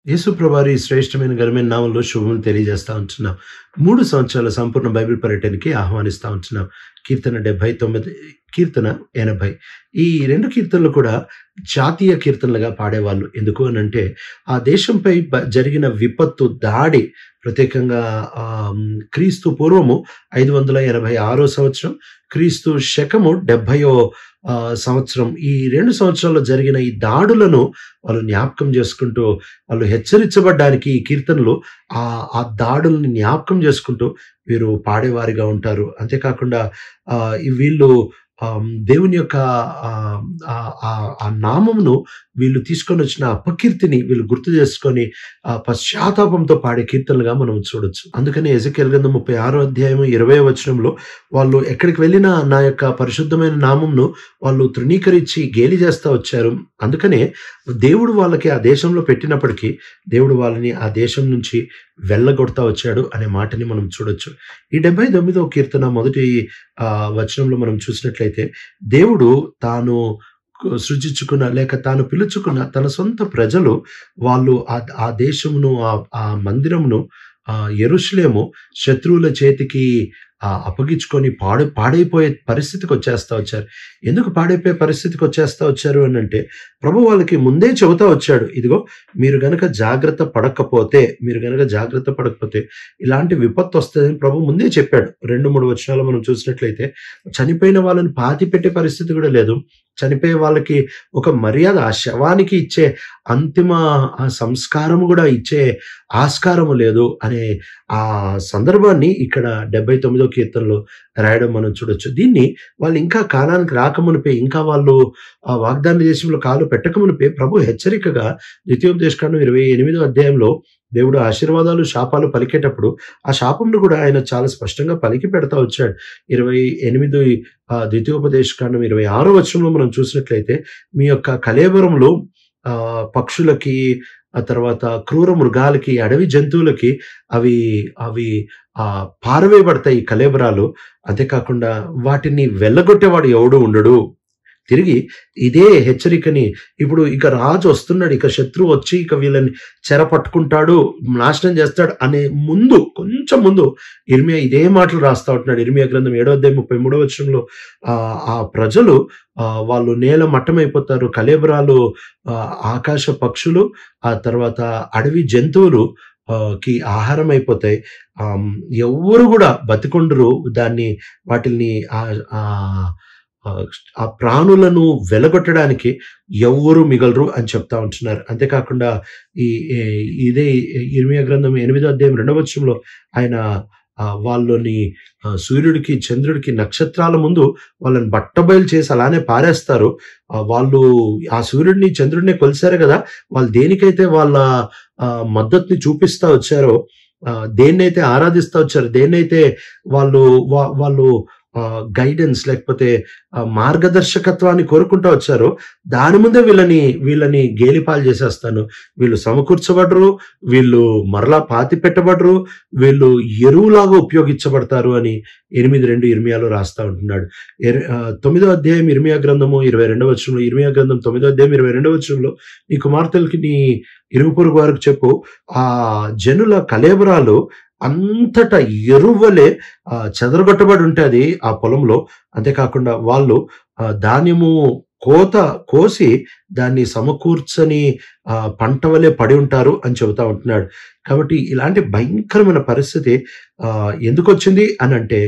యేసుప్రభువారి శ్రేష్టమైన ఘనమైన నామంలో శుభములు తెలియజేస్తా ఉంటున్నాం. 3 సంవత్సరాల సంపూర్ణ బైబిల్ పర్యటనకి ఆహ్వానిస్తా ఉంటున్నాం. కీర్తన 79, కీర్తన 80. ఈ 2 కీర్తనలు కూడా జాతీయ కీర్తనలుగా పాడేవాళ్ళు. ఎందుకు అనంటే ఆ దేశంపై జరిగిన విపత్తు, దాడి, ప్రత్యేకంగా క్రీస్తు పూర్వము 586 సంవత్సరం, క్రీస్తు శకము 70 సంవత్సరం, ఈ 2 సంవత్సరాల్లో జరిగిన ఈ దాడులను వాళ్ళు జ్ఞాపకం చేసుకుంటూ, వాళ్ళు హెచ్చరించబడ్డానికి ఈ కీర్తనలు ఆ దాడుల్ని జ్ఞాపకం చేసుకుంటూ వీరు పాడేవారిగా ఉంటారు. అంతేకాకుండా వీళ్ళు దేవుని యొక్క ఆ నామమును వీళ్ళు తీసుకొని వచ్చిన అపకీర్తిని వీళ్ళు గుర్తు చేసుకొని పశ్చాత్తాపంతో పాడే కీర్తనలుగా మనం చూడొచ్చు. అందుకని ఎజెకియెల్ గ్రంథం 36వ అధ్యాయం 20వ వచనంలో వాళ్ళు ఎక్కడికి వెళ్ళినా నా యొక్క పరిశుద్ధమైన నామంను వాళ్ళు తృణీకరించి గేలి చేస్తా వచ్చారు. అందుకనే దేవుడు వాళ్ళకి ఆ దేశంలో పెట్టినప్పటికీ దేవుడు వాళ్ళని ఆ దేశం నుంచి వెళ్ళగొడతా వచ్చాడు అనే మాటని మనం చూడొచ్చు. ఈ 79వ కీర్తన మొదటి వచనంలో మనం చూసినట్లయితే దేవుడు తాను సృజించుకున్న లేక తాను పిలుచుకున్న తన సొంత ప్రజలు వాళ్ళు ఆ దేశమును, ఆ మందిరమును, యెరూషలేము శత్రువుల చేతికి అప్పగించుకొని పాడైపోయే పరిస్థితికి వచ్చేస్తా వచ్చారు. ఎందుకు పాడైపోయే పరిస్థితికి వచ్చేస్తా వచ్చారు అని అంటే, ప్రభు వాళ్ళకి ముందే చెబుతా వచ్చాడు, ఇదిగో మీరు గనక జాగ్రత్త పడకపోతే ఇలాంటి విపత్తు వస్తుందని ప్రభు ముందే చెప్పాడు. 2-3 వచనాలు మనం చూసినట్లయితే చనిపోయిన వాళ్ళని పాతి పెట్టే పరిస్థితి కూడా లేదు. చనిపోయే వాళ్ళకి ఒక మర్యాద, ఆ శవానికి ఇచ్చే అంతిమ సంస్కారము కూడా ఇచ్చే ఆస్కారము లేదు అనే ఆ సందర్భాన్ని ఇక్కడ 79వ కీర్తనలో రాయడం మనం చూడొచ్చు. దీన్ని వాళ్ళు ఇంకా కాలానికి రాకమునిపే, ఇంకా వాళ్ళు ఆ వాగ్దాన దేశంలో కాలు పెట్టకమునిపే ప్రభు హెచ్చరికగా ద్వితీయోపదేశకాండం 28వ అధ్యాయంలో దేవుడు ఆశీర్వాదాలు, శాపాలు పలికేటప్పుడు ఆ శాపంను కూడా ఆయన చాలా స్పష్టంగా పలికి పెడతా వచ్చాడు. 28 ద్వితీయోపదేశకాండం 26వ వచనంలో మనం చూసినట్లయితే, మీ యొక్క కళేబరములు పక్షులకి, ఆ తర్వాత క్రూర మృగాలకి, అడవి జంతువులకి అవి పారవేయబడతాయి కళేబరాలు. అంతేకాకుండా వాటిని వెళ్ళగొట్టేవాడు ఎవడు ఉండడు. తిరిగి ఇదే హెచ్చరికని ఇప్పుడు ఇక రాజు వస్తున్నాడు, ఇక శత్రువు వచ్చి ఇక వీళ్ళని చెర పట్టుకుంటాడు, నాశనం చేస్తాడు అనే కొంచెం ముందు ఇర్మియా ఇదే మాటలు రాస్తా ఉంటున్నాడు. ఇర్మియా గ్రంథం 7వ అధ్యాయం 33వ వచనంలో ఆ ప్రజలు వాళ్ళు నేల మట్టమైపోతారు, కళేబరాలు ఆకాశ పక్షులు, ఆ తర్వాత అడవి జంతువులు కి ఆహారం అయిపోతాయి. ఎవ్వరు కూడా బతికొండరు, వాటిల్ని ఆ ప్రాణులను వెలగొట్టడానికి ఎవ్వరూ మిగలరు అని చెప్తా ఉంటున్నారు. అంతేకాకుండా ఇదే ఇర్మియా గ్రంథం 8వ అధ్యాయం 2వ వచనంలో ఆయన వాళ్ళని సూర్యుడికి, చంద్రుడికి, నక్షత్రాల ముందు వాళ్ళని బట్టబయలు చేసి అలానే పారేస్తారు. వాళ్ళు ఆ సూర్యుడిని, చంద్రుడిని కొలిసారు కదా, వాళ్ళు దేనికైతే వాళ్ళ మద్దతుని చూపిస్తా వచ్చారో, దేన్నైతే ఆరాధిస్తా వచ్చారో, దేన్నైతే వాళ్ళు గైడెన్స్ లేకపోతే మార్గదర్శకత్వాన్ని కోరుకుంటూ వచ్చారో, దాని ముందే వీళ్ళని గేలిపాలు చేసేస్తాను, వీళ్ళు సమకూర్చబడరు, వీళ్ళు మరలా పాతి పెట్టబడరు, వీళ్ళు ఎరువులాగా ఉపయోగించబడతారు అని 8:2 ఇర్మియాలో రాస్తా ఉంటున్నాడు. 9వ అధ్యాయం ఇర్మియా గ్రంథము 22వ వచనంలో, ఇర్మియా గ్రంథం 9వ అధ్యాయం 22వ వచనంలో, నీ కుమార్తెలకి, నీ ఇరుగు పొరుగు వారికి చెప్పు, ఆ జనుల కళేబరాలు అంతటా ఎరువలే చెదరగొట్టబడి ఉంటుంది ఆ పొలంలో. అంతేకాకుండా వాళ్ళు ధాన్యము కోసి దాన్ని సమకూర్చని పంట వలె పడి ఉంటారు అని చెబుతా ఉంటున్నాడు. కాబట్టి ఇలాంటి భయంకరమైన పరిస్థితి ఎందుకు వచ్చింది అని అంటే,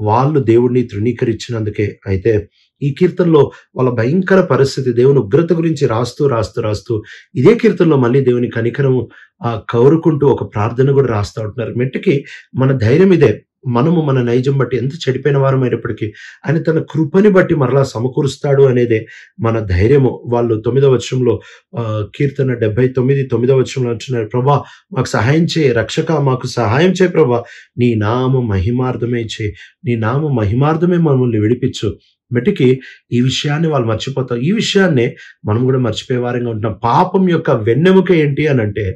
వాళ్ళు దేవుడిని తృణీకరించినందుకే. అయితే ఈ కీర్తనలో వాళ్ళ భయంకర పరిస్థితి, దేవుని ఉగ్రత గురించి రాస్తూ ఇదే కీర్తనలో మళ్ళీ దేవుని కనికరం కోరుకుంటూ ఒక ప్రార్థన కూడా రాస్తా ఉంటున్నారు. మెట్టుకి మన ధైర్యం ఇదే, మనము మన నైజం బట్టి ఎంత చెడిపోయిన వారం అయినప్పటికీ ఆయన తన కృపని బట్టి మరలా సమకూరుస్తాడు అనేదే మన ధైర్యము. వాళ్ళు 9వ వచనంలో, కీర్తన 79 9వ వచనంలో అంటున్నారు, ప్రభా మాకు సహాయం చేయి, రక్షక మాకు సహాయం చేయి ప్రభా, నీ నామ మహిమార్థమే మమ్మల్ని విడిపించు, మెటికి ఈ విషయాన్ని వాళ్ళు మర్చిపోతారు. ఈ విషయాన్నే మనం కూడా మర్చిపోయే వారంగా ఉంటున్నాం. పాపం యొక్క వెన్నెముక ఏంటి అనంటే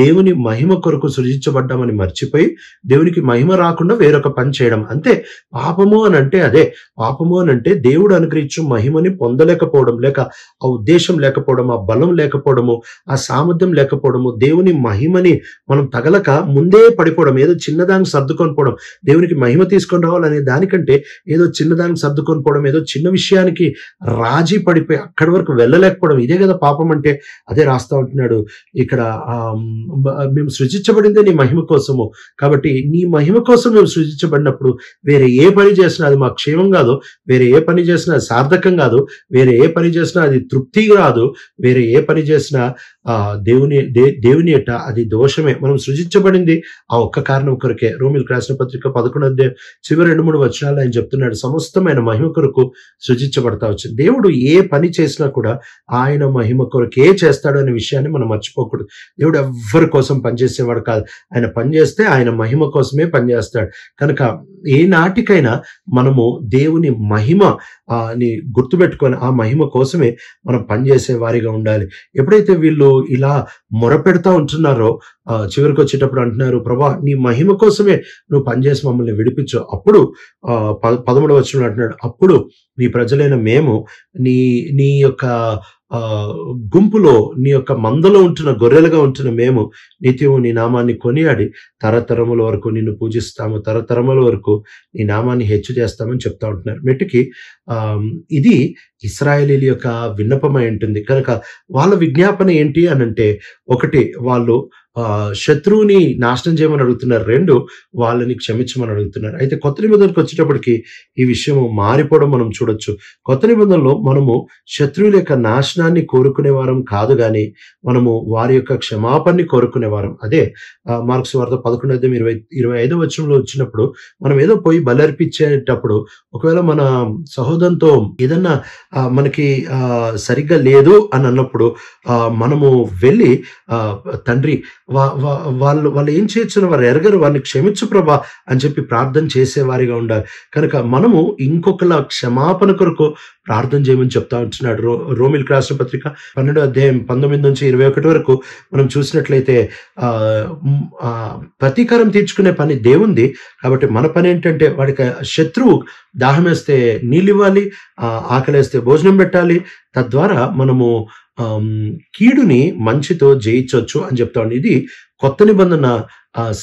దేవుని మహిమ కొరకు సృజించబడ్డామని మర్చిపోయి దేవునికి మహిమ రాకుండా వేరొక పని చేయడం. అంతే. పాపము అనంటే అదే. పాపము అనంటే దేవుడు అనుగ్రహించు మహిమని పొందలేకపోవడం, లేక ఆ ఉద్దేశం లేకపోవడం, ఆ బలం లేకపోవడము, ఆ సామర్థ్యం లేకపోవడము, దేవుని మహిమని మనం తగలక ముందే పడిపోవడం, ఏదో చిన్నదానికి సర్దుకొని పోవడం. దేవునికి మహిమ తీసుకొని రావాలనే దానికంటే ఏదో చిన్నదానికి సర్దుకొని పోవడం, ఏదో చిన్న విషయానికి రాజీ పడిపోయి అక్కడి వరకు వెళ్ళలేకపోవడం. ఇదే కదా పాపం అంటే. అదే రాస్తా ఉంటున్నాడు ఇక్కడ. మేము సృజించబడిందే నీ మహిమ కోసము, కాబట్టి నీ మహిమ కోసం మేము సృజించబడినప్పుడు వేరే ఏ పని చేసినా అది మా క్షేమం కాదు, వేరే ఏ పని చేసినా అది సార్థకం కాదు, వేరే ఏ పని చేసినా అది తృప్తి రాదు, వేరే ఏ పని చేసినా దేవుని ఎట అది దోషమే. మనం సృజించబడింది ఆ ఒక్క కారణం కొరకే. రోమీయులకు రాసిన పత్రిక 11వ అధ్యాయం చివరి 2-3 వచనాలు ఆయన చెప్తున్నాడు, సమస్తమైన మహిమ కొరకు సృజించబడతా వచ్చింది. దేవుడు ఏ పని చేసినా కూడా ఆయన మహిమ కొరకే చేస్తాడు అనే విషయాన్ని మనం మర్చిపోకూడదు. దేవుడు ఎవ్వరి కోసం పనిచేసేవాడు కాదు. ఆయన పనిచేస్తే ఆయన మహిమ కోసమే పనిచేస్తాడు. కనుక ఏ నాటికైనా మనము దేవుని మహిమ ని గుర్తుపెట్టుకొని ఆ మహిమ కోసమే మనం పనిచేసే వారిగా ఉండాలి. ఎప్పుడైతే వీళ్ళు ఇలా మొరపెడతా ఉంటున్నారో చివరికి వచ్చేటప్పుడు అంటున్నారు, ప్రభా నీ మహిమ కోసమే నువ్వు పనిచేసి మమ్మల్ని విడిపించు. అప్పుడు 13వ వచనంలో అంటున్నాడు, అప్పుడు నీ ప్రజలైన మేము నీ యొక్క గుంపులో, నీ యొక్క మందలో ఉంటున్న గొర్రెలుగా ఉంటున్న మేము నిత్యము నీ నామాన్ని కొనియాడి తరతరముల వరకు నిన్ను పూజిస్తాము, తరతరముల వరకు నీ నామాన్ని హెచ్చు చేస్తామని చెప్తా ఉంటున్నారు. మెట్టుకి ఇది ఇశ్రాయేలీల యొక్క విన్నపమై ఉంటుంది. కనుక వాళ్ళ విజ్ఞాపన ఏంటి అనంటే, ఒకటి వాళ్ళు శత్రువుని నాశనం చేయమని అడుగుతున్నారు, 2 వాళ్ళని క్షమించమని అడుగుతున్నారు. అయితే కొత్త నిబంధనకు వచ్చేటప్పటికి ఈ విషయం మారిపోవడం మనం చూడొచ్చు. కొత్త నిబంధనలో మనము శత్రువుల యొక్క నాశనాన్ని కోరుకునే వారం కాదు, కానీ మనము వారి యొక్క క్షమాపణని కోరుకునే వారం. అదే మార్కు సువార్త 11:25 వచనంలో వచ్చినప్పుడు మనం ఏదో పోయి బలర్పించేటప్పుడు ఒకవేళ మన సహోదరునితో ఏదన్నా మనకి సరిగ్గా లేదు అని అన్నప్పుడు మనము వెళ్ళి తండ్రి వాళ్ళు ఏం చేయొచ్చునో వారు ఎరగరు, వారిని క్షమించు ప్రభా అని చెప్పి ప్రార్థన చేసేవారిగా ఉండాలి. కనుక మనము ఇంకొకళ్ళ క్షమాపణ కొరకు ప్రార్థన చేయమని చెప్తా ఉంటున్నాడు. రోమీయులకు రాసిన పత్రిక 12వ అధ్యాయం 19 నుంచి 21 వరకు మనం చూసినట్లయితే ప్రతీకారం తీర్చుకునే పని దేవుంది. కాబట్టి మన పని ఏంటంటే వాడికి శత్రువు దాహం వేస్తే నీళ్ళు ఇవ్వాలి, ఆకలేస్తే భోజనం పెట్టాలి. తద్వారా మనము కీడుని మంచితో జయించవచ్చు అని చెప్తాను. ఇది కొత్త నిబంధన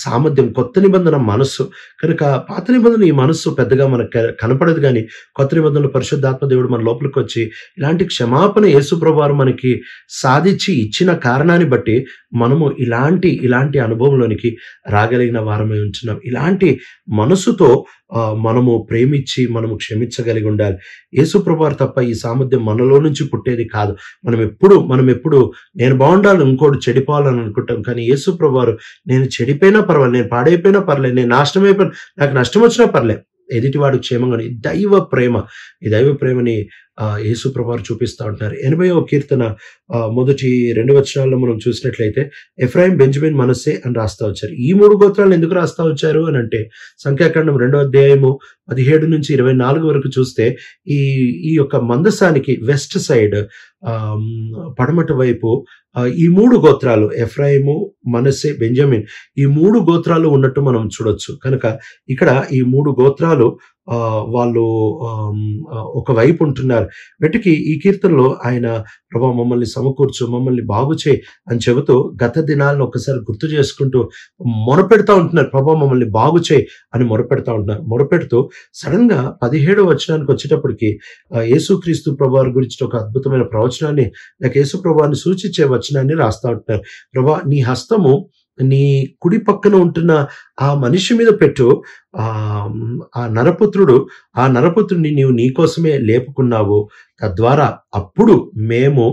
సామర్థ్యం, కొత్త నిబంధన మనస్సు. కనుక పాత నిబంధన ఈ మనస్సు పెద్దగా మనకు కనపడదు, కానీ కొత్త నిబంధనలో పరిశుద్ధాత్మ దేవుడు మన లోపలికి వచ్చి ఇలాంటి క్షమాపణ యేసు ప్రభువారు మనకి సాధించి ఇచ్చిన కారణాన్ని బట్టి మనము ఇలాంటి అనుభవంలోనికి రాగలిగిన వారమై ఉంటున్నాం. ఇలాంటి మనసుతో మనము ప్రేమించి మనము క్షమించగలిగి ఉండాలి. యేసు ప్రభువారు తప్ప ఈ సామర్థ్యం మనలో నుంచి పుట్టేది కాదు. మనం ఎప్పుడు నేను బాగుండాలి, ఇంకోటి చెడిపోవాలని అనుకుంటాం. కానీ యేసు ప్రభువారు నేను చెడిపోయినా పర్వాలేదు, నేను పాడైపోయినా పర్లేదు, నేను నాశనం అయిపోయినా, నాకు నష్టం వచ్చినా పర్లేదు, ఎదుటివాడు క్షేమంగా. దైవ ప్రేమ, ఈ దైవ ప్రేమని యేసు ప్రభువారు చూపిస్తూ ఉంటున్నారు. 80వ కీర్తన మొదటి 2 వచనాల్లో మనం చూసినట్లయితే ఎఫ్రాయిం, బెంజమిన్, మనస్సే అని రాస్తా వచ్చారు. ఈ 3 గోత్రాలను ఎందుకు రాస్తా వచ్చారు అని అంటే, సంఖ్యాకాండం 2వ అధ్యాయము 17 నుంచి 24 వరకు చూస్తే ఈ యొక్క మందసానికి వెస్ట్ సైడ్ పడమటి వైపు ఈ 3 గోత్రాలు ఎఫ్రాయిము, మనస్సే, బెంజమిన్, ఈ 3 గోత్రాలు ఉన్నట్టు మనం చూడొచ్చు. కనుక ఇక్కడ ఈ 3 గోత్రాలు వాళ్ళు ఒకవైపు ఉంటున్నారు. వెటికి ఈ కీర్తనలో ఆయన ప్రభా మమ్మల్ని సమకూర్చు, మమ్మల్ని బాగు చేయి అని చెబుతూ గత దినాలను ఒకసారి గుర్తు చేసుకుంటూ మొరపెడతా ఉంటున్నారు. ప్రభా మమ్మల్ని బాగు చేయి అని మొరపెడతా ఉంటున్నారు. మొరపెడుతూ సడన్ గా 17వ వచనానికి వచ్చేటప్పటికి యేసుక్రీస్తు ప్రభువారి గురించి ఒక అద్భుతమైన ప్రవచనాన్ని, లేక యేసు ప్రభువారిని సూచించే వచనాన్ని రాస్తా ఉంటున్నారు. ప్రభా నీ హస్తము నీ కుడి పక్కన ఉంటున్న ఆ మనిషి మీద పెట్టు, ఆ నరపుత్రుడిని నీవు నీకోసమే లేపుకున్నావు, తద్వారా అప్పుడు మేము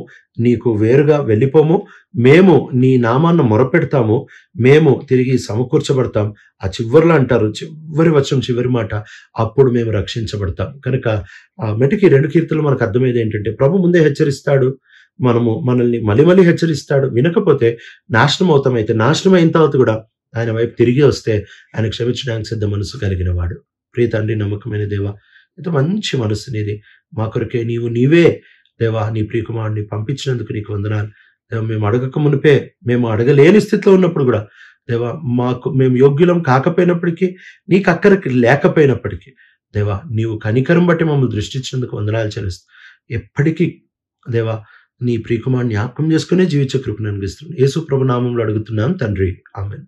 నీకు వేరుగా వెళ్ళిపోము, మేము నీ నామాన్ని మొరపెడతాము, మేము తిరిగి సమకూర్చబడతాం. ఆ చివరిలో అంటారు, చివరి వచనం చివరి మాట, అప్పుడు మేము రక్షించబడతాం. కనుక మెటికి 2 కీర్తనలు మనకు అర్థమయ్యేది ఏంటంటే, ప్రభు ముందే హెచ్చరిస్తాడు, మనల్ని మళ్ళీ హెచ్చరిస్తాడు. వినకపోతే నాశనం అవుతాం. అయితే నాశనం అయిన తర్వాత కూడా ఆయన వైపు తిరిగి వస్తే ఆయన క్షమించడానికి సిద్ధ మనసు కలిగిన వాడు. ప్రియ తండ్రి, నమ్మకమైన దేవ, ఎంత మంచి మనసు నీది. మా కొరకే నీవే దేవా నీ ప్రియకుమారుడిని పంపించినందుకు నీకు వందనాలు. దేవా మేము అడగక మునిపే, మేము అడగలేని స్థితిలో ఉన్నప్పుడు కూడా దేవా మేము యోగ్యులం కాకపోయినప్పటికీ, నీకు అక్కరకి లేకపోయినప్పటికీ దేవా నీవు కనికరం బట్టి మమ్మల్ని దృష్టించినందుకు వందనాలు చెల్లిస్తూ ఎప్పటికీ దేవా నీ ప్రియకుమారుని జ్ఞాపకం చేసుకునే జీవించే కృపను అనుగ్రహిస్తున్నాను. యేసు ప్రభు నామములో అడుగుతున్నాం తండ్రి, ఆమేన్.